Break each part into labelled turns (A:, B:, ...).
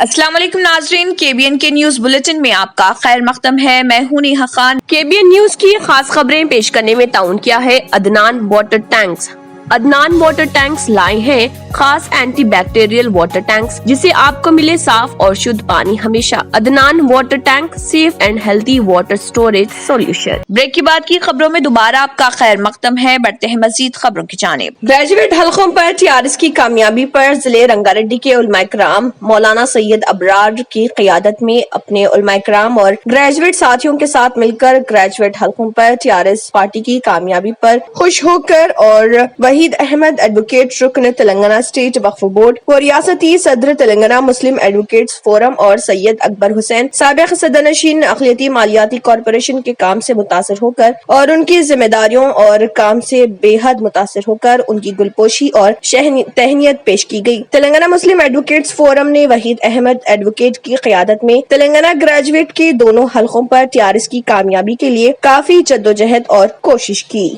A: अस्सलाम वालेकुम नाजरीन, KBN के न्यूज बुलेटिन में आपका खैर मकदम है। मैं हूं नेहा खान।
B: KBN न्यूज की खास खबरें पेश करने में ताउन किया है Adnan water tanks. Adnan water tanks लाए हैं खास एंटी बैक्टीरियल वाटर टैंक्स, जिसे आपको मिले साफ और शुद्ध पानी हमेशा। Adnan water tank, safe and healthy water storage solution.
A: Break के बाद की खबरों में दोबारा आपका खैर मकदम है। बढ़ते हैं मजीद खबरों की जानिब।
B: ग्रेजुएट हलकों पर TRS की कामयाबी पर जिले रंगारेड्डी के उलमाए कराम मौलाना सैयद अबरार की क़ियादत में अपने उलमाए कराम और ग्रेजुएट साथियों के साथ मिलकर ग्रेजुएट हलकों पर TRS पार्टी की कामयाबी पर खुश होकर और वहीद अहमद एडवोकेट रुकन तेलंगाना स्टेट वक्फ बोर्ड व रियासती सदर तेलंगाना मुस्लिम एडवोकेट्स फोरम और सैयद अकबर हुसैन साबिक सदरनशीन अक़लियती मालियाती कॉरपोरेशन के काम से मुतासर होकर और उनकी जिम्मेदारियों और काम से बेहद मुतासर होकर उनकी गुलपोशी और तहनीत पेश की गई। तेलंगाना मुस्लिम एडवोकेट्स फोरम ने वहीद अहमद एडवोकेट की क़ियादत में तेलंगाना ग्रेजुएट के दोनों हलकों पर TRS की कामयाबी के लिए काफी जद्दोजहद और कोशिश की।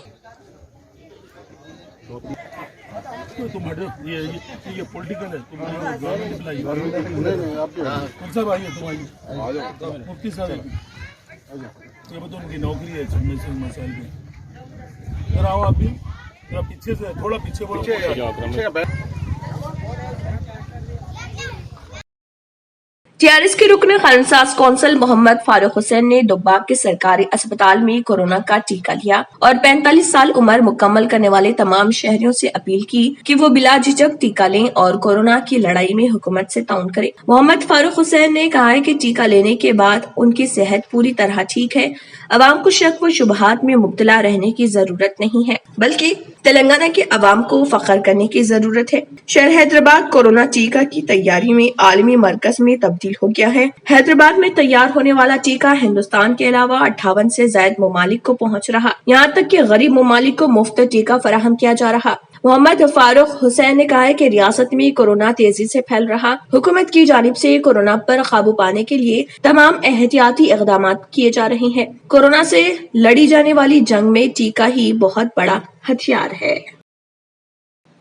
C: तुम हटो, ये पॉलिटिकल है। तुम गवर्नमेंट कौन सा भाई है? तुम आइए, मुफ्ती साहब ये बताओ, उनकी नौकरी है मसाइल में। इधर आओ, आप भी थोड़ा पीछे से, थोड़ा पीछे बढ़ो।
B: TRS के रुकन खानसाज कौंसल मोहम्मद फारूक हुसैन ने दुब्बाक के सरकारी अस्पताल में कोरोना का टीका लिया और 45 साल उम्र मुकम्मल करने वाले तमाम शहरियों से अपील की कि वो बिला झिझक टीका लें और कोरोना की लड़ाई में हुकूमत से ताउन करें। मोहम्मद फारूक हुसैन ने कहा है कि टीका लेने के बाद उनकी सेहत पूरी तरह ठीक है। अवाम को शक व शुबहात में मुब्तला रहने की जरूरत नहीं है, बल्कि तेलंगाना के अवाम को फख्र करने की जरूरत है। शहर हैदराबाद कोरोना टीका की तैयारी में आलमी मरकज में तब्दील हो गया है। हैदराबाद में तैयार होने वाला टीका हिंदुस्तान के अलावा 58 से ज्यादा ममालिक को पहुंच रहा, यहाँ तक कि गरीब ममालिक को मुफ्त टीका फराहम किया जा रहा। मोहम्मद फारूक हुसैन ने कहा है कि रियासत में कोरोना तेजी से फैल रहा। हुकूमत की जानिब से कोरोना पर काबू पाने के लिए तमाम एहतियाती इक़दाम किए जा रहे हैं। कोरोना से लड़ी जाने वाली जंग में टीका ही बहुत बड़ा हथियार है।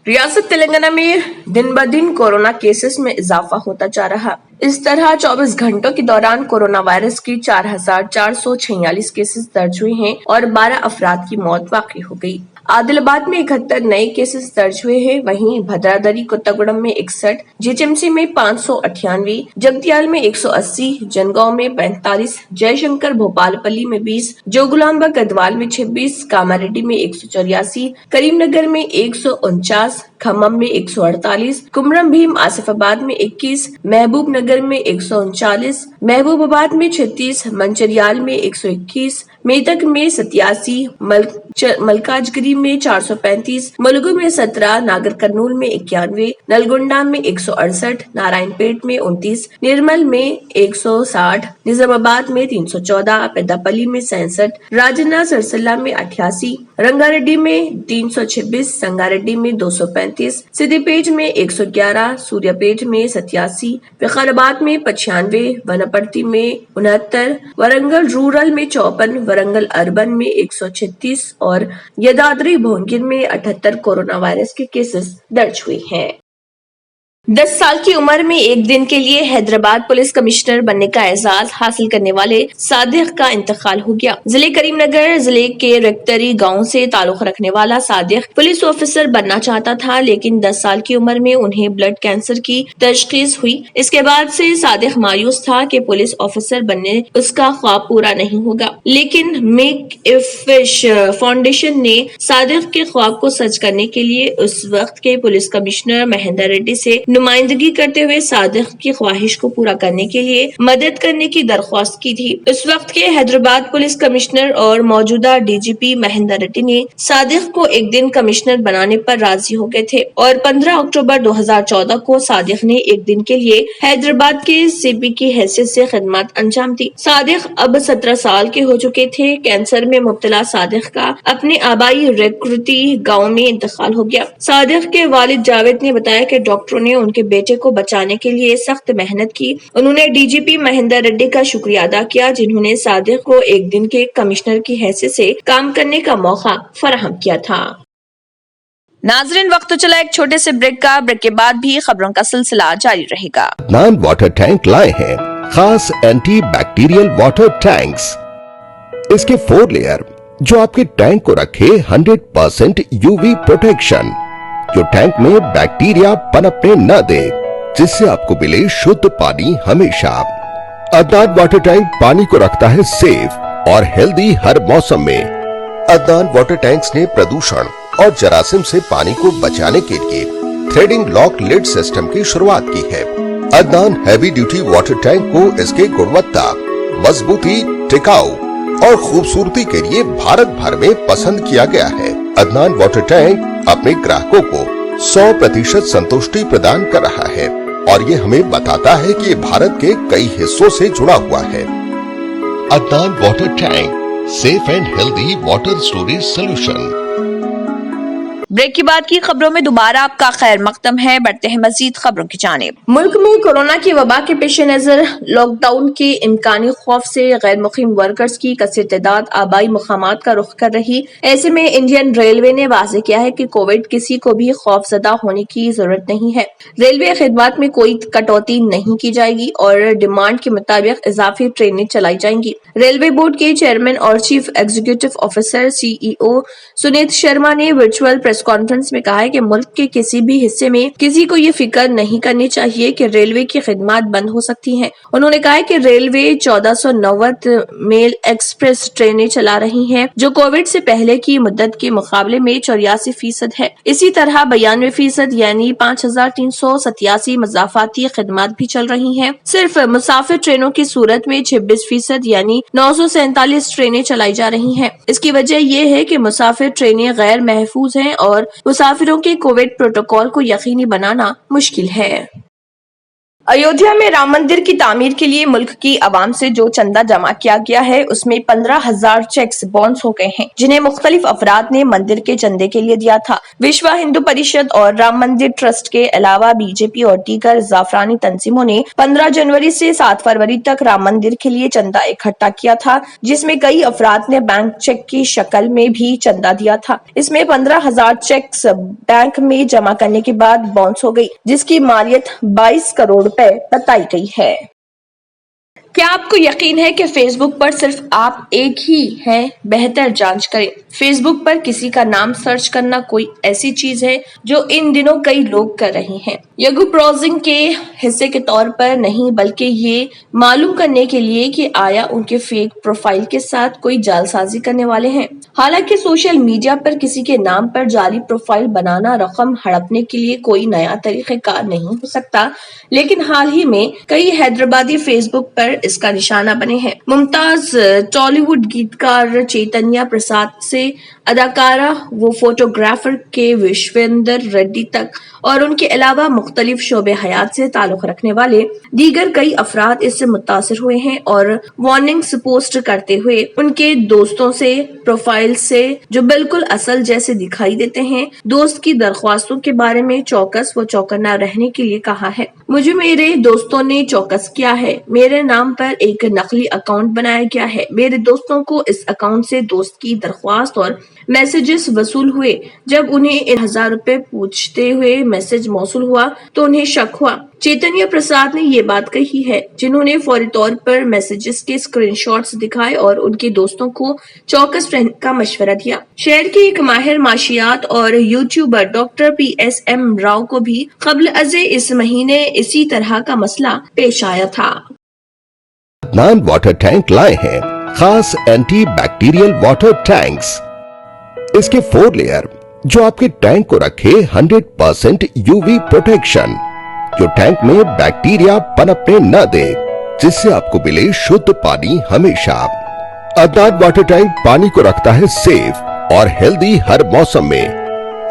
B: रियासत तेलंगाना में दिन ब दिन कोरोना केसेस में इजाफा होता जा रहा। इस तरह 24 घंटों के दौरान कोरोना वायरस की 4,446 केसेस दर्ज हुए हैं और 12 अफराद की मौत वाक़ई हो गई। आदिलाबाद में 71 नए केसेस दर्ज हुए हैं। वहीं भद्रादरी कोत्तागुड़म में 61, GHMC में 598, जगतियाल में 180, जनगांव में 45, जयशंकर भोपालपल्ली में 20, जोगुलांबा गढ़वाल में 26, कामारेड्डी में 184, करीमनगर में 149, खम्मम में 148, कुमरम भीम आसिफाबाद में 21, महबूब नगर में 139, महबूबाबाद में 36, मंचरियाल में 121, मेदक में 87, मलकाजगिरी में 435, मुलुगु में 17, नागर कर्नूल में 91, नलगोंडा में 168, नारायणपेट में 29, निर्मल में 160, निजामाबाद में 314, पेद्दापल्ली में 67, राजन्ना सरसल्ला में 88, रंगारेड्डी में 326, संगारेड्डी में 235, सिद्दीपेट में 111, सूर्यापेट में 87, विकाराबाद में 95, वनपर्ती में 69, वरंगल रूरल में 54, वरंगल अर्बन में 136 और यदाद्री भोंगिर में 78 कोरोना वायरस के केसेस दर्ज हुए हैं। 10 साल की उम्र में एक दिन के लिए हैदराबाद पुलिस कमिश्नर बनने का एजाज हासिल करने वाले सादिक का इंतकाल हो गया। जिले करीमनगर जिले के रेक्टरी गांव से ताल्लुक रखने वाला सादिक पुलिस ऑफिसर बनना चाहता था, लेकिन 10 साल की उम्र में उन्हें ब्लड कैंसर की तशखीस हुई। इसके बाद से सादिक मायूस था कि पुलिस ऑफिसर बनने उसका ख्वाब पूरा नहीं होगा, लेकिन मेक ए विश फाउंडेशन ने सादिक के ख्वाब को सच करने के लिए उस वक्त के पुलिस कमिश्नर महेंद्र रेड्डी से नुमाइंदगी करते हुए सादिक की ख्वाहिश को पूरा करने के लिए मदद करने की दरख्वास्त की थी। उस वक्त के हैदराबाद पुलिस कमिश्नर और मौजूदा DGP महेंद्र रेड्डी ने सादिक को एक दिन कमिश्नर बनाने पर राजी हो गए थे और 15 अक्टूबर 2014 को सादिक ने एक दिन के लिए हैदराबाद के CP की हैसियत से खिदमत अंजाम दी। सादिक अब 17 साल के हो चुके थे। कैंसर में मुब्तला सादिक का अपने आबाई रेक्रुती गाँव में इंतकाल हो गया। सादिक के वालिद जावेद ने बताया कि डॉक्टरों ने उनके बेटे को बचाने के लिए सख्त मेहनत की। उन्होंने DGP महेंद्र रेड्डी का शुक्रिया अदा किया, जिन्होंने सादिक को एक दिन के कमिश्नर की हैसियत से काम करने का मौका फराहम किया था।
A: नाजरीन, वक्त तो चला एक छोटे से ब्रेक का। ब्रेक के बाद भी खबरों का सिलसिला जारी रहेगा।
D: अदनान वाटर टैंक लाए हैं खास एंटी बैक्टीरियल वाटर टैंक्स। इसके 4 लेयर जो आपके टैंक को रखे 100% यूवी प्रोटेक्शन, जो टैंक में बैक्टीरिया पनपने न दे, जिससे आपको मिले शुद्ध पानी हमेशा। अदनान वाटर टैंक पानी को रखता है सेफ और हेल्दी हर मौसम में। अदनान वाटर टैंक्स ने प्रदूषण और जरासीम से पानी को बचाने के लिए थ्रेडिंग लॉक लिड सिस्टम की शुरुआत की है। Adnan heavy duty water tank को इसके गुणवत्ता, मजबूती, टिकाऊ और खूबसूरती के लिए भारत भर में पसंद किया गया है। अदनान वाटर टैंक अपने ग्राहकों को 100% संतुष्टि प्रदान कर रहा है और ये हमें बताता है कि ये भारत के कई हिस्सों से जुड़ा हुआ है। Adnan water tank, safe and healthy water storage solution.
A: Break के बाद की खबरों में दोबारा आपका खैर मकदम है। बढ़ते हैं मजीद खबरों की जानिब।
B: मुल्क में कोरोना की वबा के पेश नजर लॉकडाउन के इम्कानी खौफ से गैर मुकीम वर्कर्स की कसीर तादाद आबाई मुकामात का रुख कर रही। ऐसे में इंडियन रेलवे ने वाज़ेह किया है कि कोविड किसी को भी खौफजदा होने की जरूरत नहीं है। रेलवे खिदमत में कोई कटौती नहीं की जाएगी और डिमांड के मुताबिक इजाफी ट्रेनें चलाई जाएंगी। रेलवे बोर्ड के चेयरमैन और chief executive officer CEO Sunit Sharma ने वर्चुअल प्रेस कॉन्फ्रेंस में कहा है कि मुल्क के किसी भी हिस्से में किसी को ये फिक्र नहीं करनी चाहिए कि रेलवे की खिदमत बंद हो सकती हैं। उन्होंने कहा है कि रेलवे 1490 मेल एक्सप्रेस ट्रेनें चला रही हैं, जो कोविड से पहले की मुद्दत के मुकाबले में 84% है। इसी तरह 92% यानी 5387 मजाफाती खिदमत भी चल रही हैं। सिर्फ मुसाफिर ट्रेनों की सूरत में 26% यानी 947 ट्रेनें चलाई जा रही हैं। इसकी वजह यह है कि मुसाफिर ट्रेनें गैर महफूज हैं और मुसाफिरों के कोविड प्रोटोकॉल को यकीनी बनाना मुश्किल है। अयोध्या में राम मंदिर की तामीर के लिए मुल्क की आवाम से जो चंदा जमा किया गया है, उसमें 15,000 चेक्स बाउंस हो गए हैं, जिन्हें मुख्तलिफ अफराद ने मंदिर के चंदे के लिए दिया था। विश्व हिंदू परिषद और राम मंदिर ट्रस्ट के अलावा बीजेपी और दीगर जाफरानी तंजीमों ने 15 जनवरी से 7 फरवरी तक राम मंदिर के लिए चंदा इकट्ठा किया था, जिसमें कई अफराद ने बैंक चेक की शक्ल में भी चंदा दिया था। इसमें 15,000 चेक्स बैंक में जमा करने के बाद बाउंस हो गई, जिसकी मालियत 22 करोड़ बताई गई है। क्या आपको यकीन है कि फेसबुक पर सिर्फ आप एक ही हैं? बेहतर जांच करें। फेसबुक पर किसी का नाम सर्च करना कोई ऐसी चीज है जो इन दिनों कई लोग कर रहे हैं। यहू ब्राउजिंग के हिस्से के तौर पर नहीं, बल्कि ये मालूम करने के लिए कि आया उनके फेक प्रोफाइल के साथ कोई जालसाजी करने वाले हैं। हालांकि सोशल मीडिया पर किसी के नाम पर जाली प्रोफाइल बनाना रकम हड़पने के लिए कोई नया तरीक़ेकार नहीं हो सकता, लेकिन हाल ही में कई हैदराबादी फेसबुक पर इसका निशाना बने हैं। मुमताज टॉलीवुड गीतकार चैतन्य प्रसाद से अदाकारा व फोटोग्राफर के विश्वेंद्र रेड्डी तक और उनके अलावा मुख्तलिफ शोबे हयात से ताल्लुक रखने वाले दीगर कई अफराद इससे मुतासिर हुए हैं और वार्निंग्स पोस्ट करते हुए उनके दोस्तों से प्रोफाइल से जो बिल्कुल असल जैसे दिखाई देते हैं, दोस्त की दरख्वास्तों के बारे में चौकस व चौकन्ना रहने के लिए कहा है। मुझे मेरे दोस्तों ने चौकस किया है। मेरे नाम पर एक नकली अकाउंट बनाया गया है। मेरे दोस्तों को इस अकाउंट से दोस्त की दरख्वास्त और मैसेजेस वसूल हुए। जब उन्हें 1000 रुपए पूछते हुए मैसेज मौसूल हुआ तो उन्हें शक हुआ। चैतन्य प्रसाद ने ये बात कही है, जिन्होंने फौरी तौर पर मैसेजेस के स्क्रीनशॉट्स दिखाए और उनके दोस्तों को चौकस रहने का मशवरा दिया। शहर के एक माहिर माशियात और यूट्यूबर डॉक्टर PSM राव को भी कबल अज़े इस महीने इसी तरह का मसला पेश आया था।
D: अदनान वाटर टैंक लाए हैं खास एंटी बैक्टीरियल वाटर टैंक्स। इसके 4 लेयर जो आपके टैंक को रखे 100% यूवी प्रोटेक्शन, जो टैंक में बैक्टीरिया पनपने न दे, जिससे आपको मिले शुद्ध पानी हमेशा। अदनान वाटर टैंक पानी को रखता है सेफ और हेल्दी हर मौसम में।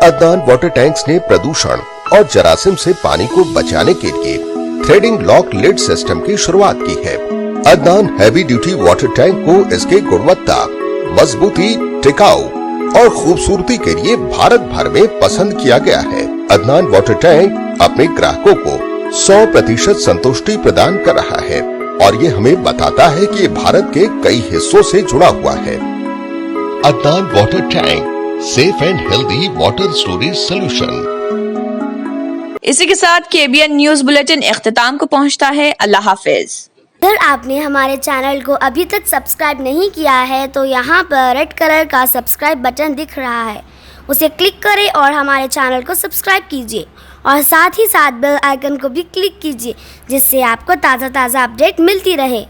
D: अदनान वाटर टैंक्स ने प्रदूषण और जरासीम से पानी को बचाने के लिए थ्रेडिंग लॉक लिड सिस्टम की शुरुआत की है। Adnan heavy duty water tank को इसके गुणवत्ता, मजबूती, टिकाऊ और खूबसूरती के लिए भारत भर में पसंद किया गया है। अदनान वाटर टैंक अपने ग्राहकों को 100% संतुष्टि प्रदान कर रहा है और ये हमें बताता है कि ये भारत के कई हिस्सों से जुड़ा हुआ है। Adnan water tank, safe and healthy water storage solution.
A: इसी के साथ KBN न्यूज बुलेटिन इख्तिताम को पहुंचता है। अल्लाह हाफिज।
E: अगर आपने हमारे चैनल को अभी तक सब्सक्राइब नहीं किया है तो यहाँ पर रेड कलर का सब्सक्राइब बटन दिख रहा है, उसे क्लिक करें और हमारे चैनल को सब्सक्राइब कीजिए और साथ ही साथ बेल आइकन को भी क्लिक कीजिए, जिससे आपको ताज़ा अपडेट मिलती रहे।